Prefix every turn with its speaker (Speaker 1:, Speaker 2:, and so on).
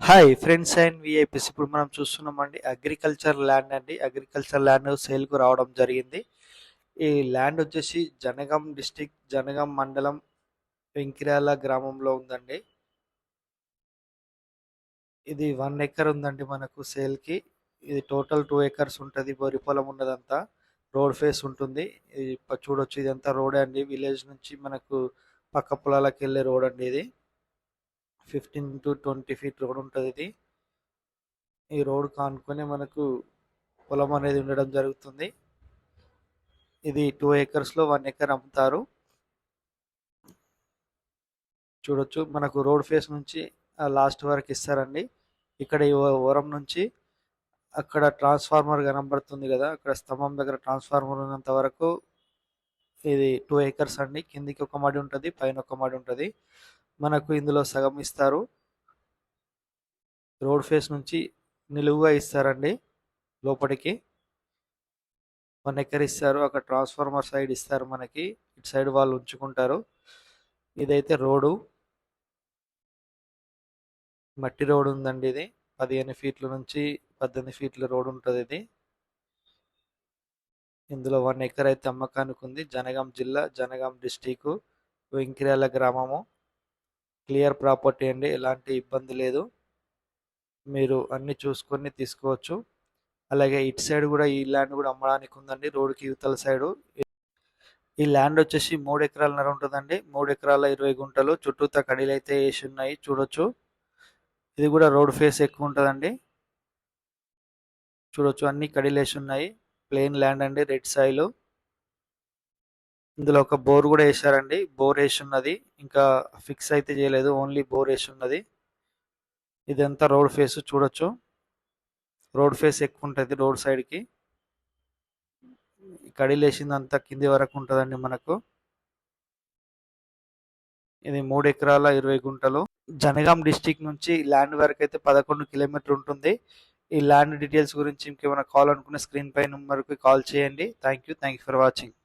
Speaker 1: Hi friends and VIPs. ఇప్పుడు మనం చూస్తున్నామండి అగ్రికల్చర్ ల్యాండ్ అండి. అగ్రికల్చర్ ల్యాండ్ సేల్కు రావడం జరిగింది. ఈ ల్యాండ్ వచ్చేసి జనగాం డిస్టిక్, జనగాం మండలం, వెంకిరాల గ్రామంలో ఉందండి. ఇది 1 ఎకర్ ఉందండి మనకు సేల్కి. ఇది టోటల్ 2 ఎకర్స్ ఉంటుంది. వరి పొలం ఉన్నదంతా రోడ్ ఫేస్ ఉంటుంది. ఇది చూడొచ్చు, ఇదంతా రోడ్ అండి. విలేజ్ నుంచి మనకు పక్క పొలాలకు వెళ్ళే రోడ్ అండి. ఇది 15 to 20 feet రోడ్ ఉంటుంది. ఇది ఈ రోడ్ కానుకొని మనకు పొలం అనేది ఉండడం జరుగుతుంది. ఇది 2 ఎకర్స్లో 1 ఎకర్ అమ్ముతారు. చూడొచ్చు, మనకు రోడ్ ఫేస్ నుంచి లాస్ట్ వరకు ఇస్తారండి. ఇక్కడ ఈ ఓరం నుంచి అక్కడ ట్రాన్స్ఫార్మర్ కనబడుతుంది కదా, అక్కడ స్తంభం దగ్గర ట్రాన్స్ఫార్మర్ ఉన్నంత వరకు ఇది 2 ఎకర్స్ అండి. కిందికి ఒక మడి ఉంటుంది, పైన ఒక మడి ఉంటుంది. మనకు ఇందులో సగం ఇస్తారు. రోడ్ ఫేస్ నుంచి నిలువుగా ఇస్తారండి లోపలికి. 1 ఎకర్ ఇస్తారు. అక్కడ ట్రాన్స్ఫార్మర్ సైడ్ ఇస్తారు మనకి, ఇటు సైడ్ వాళ్ళు ఉంచుకుంటారు. ఇదైతే రోడ్డు, మట్టి రోడ్ ఉందండి. ఇది 15 ఫీట్ల నుంచి 18 ఫీట్ల రోడ్ ఉంటుంది. ఇది ఇందులో 1 ఎకర్ అయితే అమ్మకానికి ఉంది. జనగాం జిల్లా, జనగాం డిస్టిక్, వెంకిరాల గ్రామము. క్లియర్ ప్రాపర్టీ అండి, ఎలాంటి ఇబ్బంది లేదు. మీరు అన్ని చూసుకొని తీసుకోవచ్చు. అలాగే ఇటు సైడ్ కూడా ఈ ల్యాండ్ కూడా అమ్మడానికి ఉందండి, రోడ్డుకి యువతల సైడు. ఈ ల్యాండ్ వచ్చేసి 3 ఎకరాలన్నర ఉంటుందండి. 3 ఎకరాల 20 గుంటలు. చుట్టూతా కడీలు అయితే వేసి ఉన్నాయి, చూడొచ్చు. ఇది కూడా రోడ్ ఫేస్ ఎక్కువ ఉంటుందండి. చూడొచ్చు, అన్ని కడీలు వేసి ఉన్నాయి. ప్లెయిన్ ల్యాండ్ అండి, రెడ్ సాయిల్. ఇందులో ఒక బోర్ కూడా వేసారండి. బోర్ వేసి ఉన్నది, ఇంకా ఫిక్స్ అయితే చేయలేదు, ఓన్లీ బోర్ వేసి ఉన్నది. ఇదంతా రోడ్ ఫేస్ చూడొచ్చు. రోడ్ ఫేస్ ఎక్కువ ఉంటుంది రోడ్ సైడ్కి. కడీలు వేసిందంతా కింది వరకు ఉంటుందండి మనకు. ఇది 3 ఎకరాల 20 గుంటలు. జనగాం డిస్టిక్ నుంచి ల్యాండ్ వరకు అయితే 11 కిలోమీటర్ ఉంటుంది. ఈ ల్యాండ్ డీటెయిల్స్ గురించి ఇంకేమైనా కాల్ అనుకున్న స్క్రీన్ పై నెంబర్కి కాల్ చేయండి. Thank you for watching.